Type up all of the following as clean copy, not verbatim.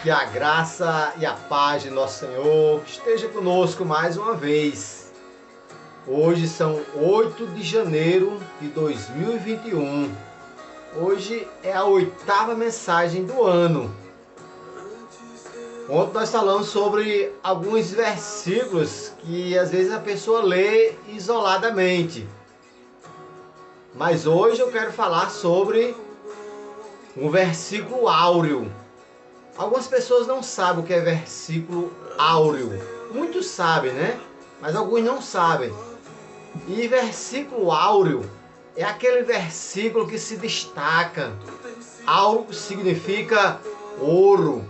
Que a graça e a paz de nosso Senhor esteja conosco mais uma vez. Hoje são 8 de janeiro de 2021. Hoje é a 8ª mensagem do ano. Ontem nós falamos sobre alguns versículos que às vezes a pessoa lê isoladamente. Mas hoje eu quero falar sobre um versículo áureo. Algumas pessoas não sabem o que é versículo áureo. Muitos sabem, né? Mas alguns não sabem. E versículo áureo é aquele versículo que se destaca. Áureo significa ouro,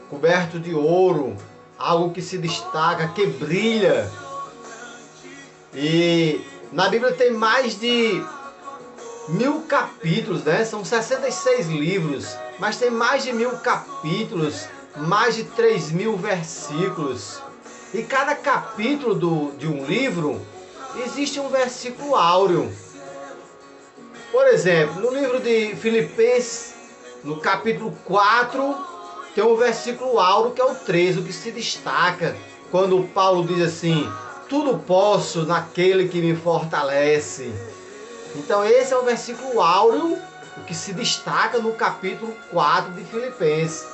coberto de ouro, algo que se destaca, que brilha. E na Bíblia tem mais de 1000 capítulos, né? São 66 livros, mas tem mais de 1000 capítulos, mais de 3000 versículos. E cada capítulo de um livro existe um versículo áureo. Por exemplo, no livro de Filipenses, no capítulo 4, tem um versículo áureo que é o 13, o que se destaca quando Paulo diz assim: tudo posso naquele que me fortalece. Então esse é o versículo áureo, o que se destaca no capítulo 4 de Filipenses.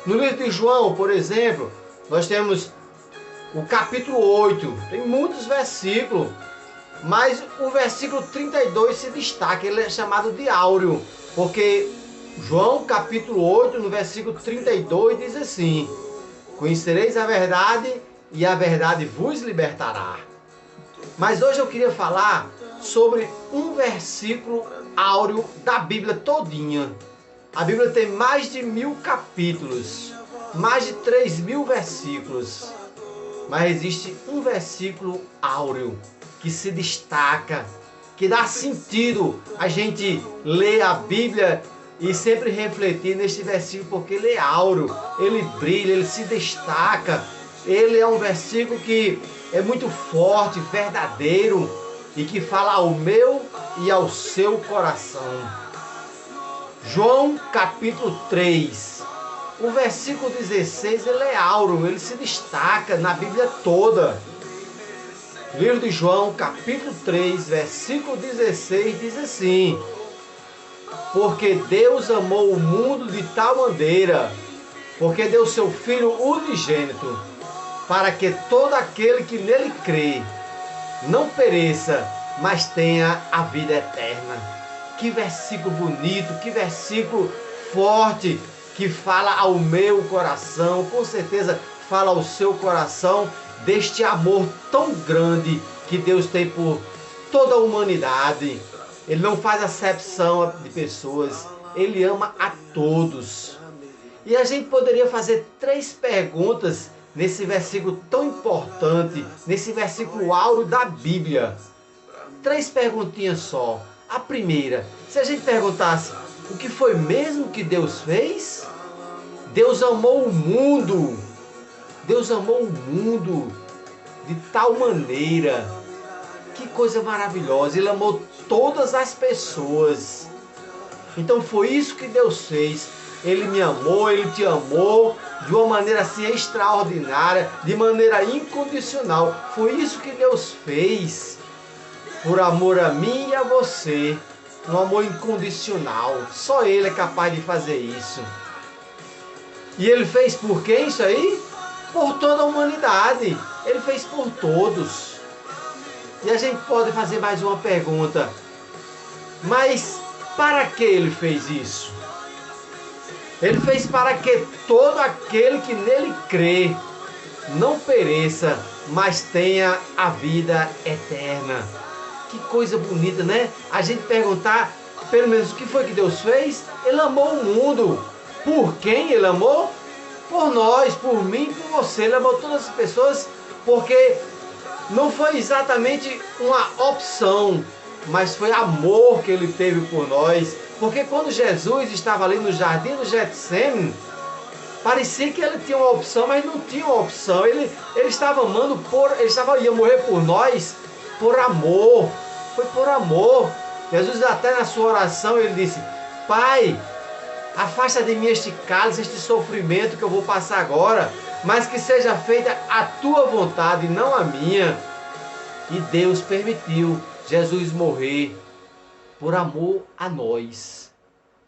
No livro de João, por exemplo, nós temos o capítulo 8, tem muitos versículos, mas o versículo 32 se destaca, ele é chamado de áureo, porque João capítulo 8, no versículo 32 diz assim: conhecereis a verdade e a verdade vos libertará. Mas hoje eu queria falar sobre um versículo áureo da Bíblia todinha. A Bíblia tem mais de 1000 capítulos, mais de 3000 versículos. Mas existe um versículo áureo que se destaca, que dá sentido a gente ler a Bíblia e sempre refletir neste versículo, porque ele é áureo, ele brilha, ele se destaca. Ele é um versículo que é muito forte, verdadeiro e que fala ao meu e ao seu coração. João capítulo 3, o versículo 16, ele é áureo, ele se destaca na Bíblia toda. Livro de João capítulo 3, versículo 16 diz assim: porque Deus amou o mundo de tal maneira, porque deu seu Filho unigênito, para que todo aquele que nele crê não pereça, mas tenha a vida eterna. Que versículo bonito, que versículo forte, que fala ao meu coração, com certeza fala ao seu coração, deste amor tão grande que Deus tem por toda a humanidade. Ele não faz acepção de pessoas, ele ama a todos. E a gente poderia fazer 3 perguntas nesse versículo tão importante, nesse versículo áureo da Bíblia. 3 perguntinhas só. A primeira, se a gente perguntasse: o que foi mesmo que Deus fez? Deus amou o mundo. Deus amou o mundo de tal maneira. Que coisa maravilhosa. Ele amou todas as pessoas. Então foi isso que Deus fez. Ele me amou, ele te amou de uma maneira assim extraordinária, de maneira incondicional. Foi isso que Deus fez por amor a mim e a você. Um amor incondicional. Só Ele é capaz de fazer isso. E Ele fez por quem isso aí? Por toda a humanidade. Ele fez por todos. E a gente pode fazer mais uma pergunta. Mas para que Ele fez isso? Ele fez para que todo aquele que nele crê não pereça, mas tenha a vida eterna. Que coisa bonita, né? A gente perguntar, pelo menos, o que foi que Deus fez? Ele amou o mundo. Por quem Ele amou? Por nós, por mim, por você. Ele amou todas as pessoas, porque não foi exatamente uma opção, mas foi amor que Ele teve por nós. Porque quando Jesus estava ali no jardim do Getsêmani, parecia que Ele tinha uma opção, mas não tinha uma opção. Ele estava amando, ia morrer por nós, por amor. Foi por amor. Jesus até na sua oração, Ele disse: Pai, Afasta de mim este cálice, este sofrimento que eu vou passar agora, mas que seja feita a tua vontade e não a minha. E Deus permitiu Jesus morrer por amor a nós.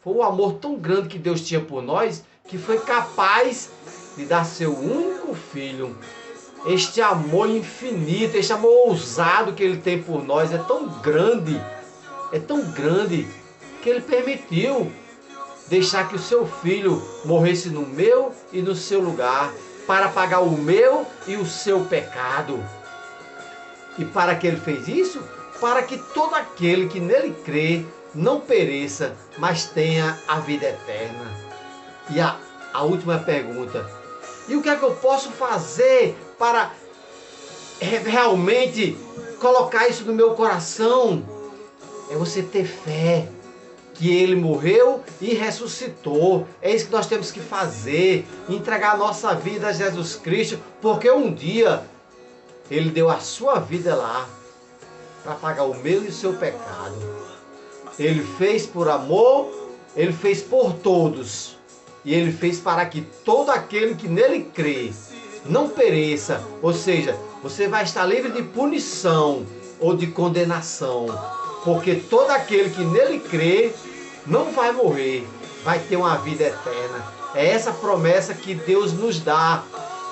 Foi um amor tão grande que Deus tinha por nós, que foi capaz de dar seu único filho. Este amor infinito, este amor ousado que Ele tem por nós é tão grande que Ele permitiu deixar que o seu filho morresse no meu e no seu lugar, para pagar o meu e o seu pecado. E para que Ele fez isso? Para que todo aquele que nele crê não pereça, mas tenha a vida eterna. E a última pergunta: e o que é que eu posso fazer para realmente colocar isso no meu coração? É você ter fé que Ele morreu e ressuscitou. É isso que nós temos que fazer, entregar a nossa vida a Jesus Cristo, porque um dia Ele deu a sua vida lá para pagar o meu e o seu pecado. Ele fez por amor, Ele fez por todos, e Ele fez para que todo aquele que nele crê não pereça, ou seja, você vai estar livre de punição ou de condenação, porque todo aquele que nele crê não vai morrer, vai ter uma vida eterna. É essa promessa que Deus nos dá.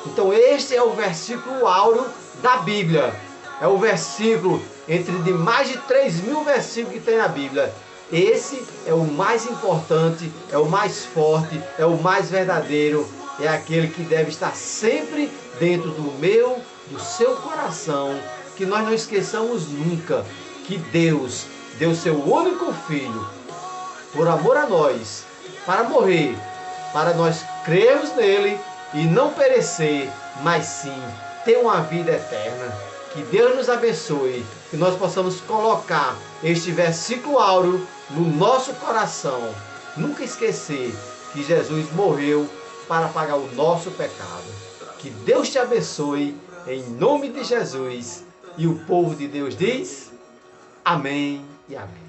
Então este é o versículo áureo da Bíblia. É o versículo entre de mais de 3.000 versículos que tem na Bíblia. Esse é o mais importante, é o mais forte, é o mais verdadeiro. É aquele que deve estar sempre dentro do meu, do seu coração. Que nós não esqueçamos nunca que Deus deu seu único Filho por amor a nós, para morrer, para nós crermos nele e não perecer, mas sim ter uma vida eterna. Que Deus nos abençoe, que nós possamos colocar este versículo áureo no nosso coração. Nunca esquecer que Jesus morreu para pagar o nosso pecado. Que Deus te abençoe, em nome de Jesus. E o povo de Deus diz: amém e amém.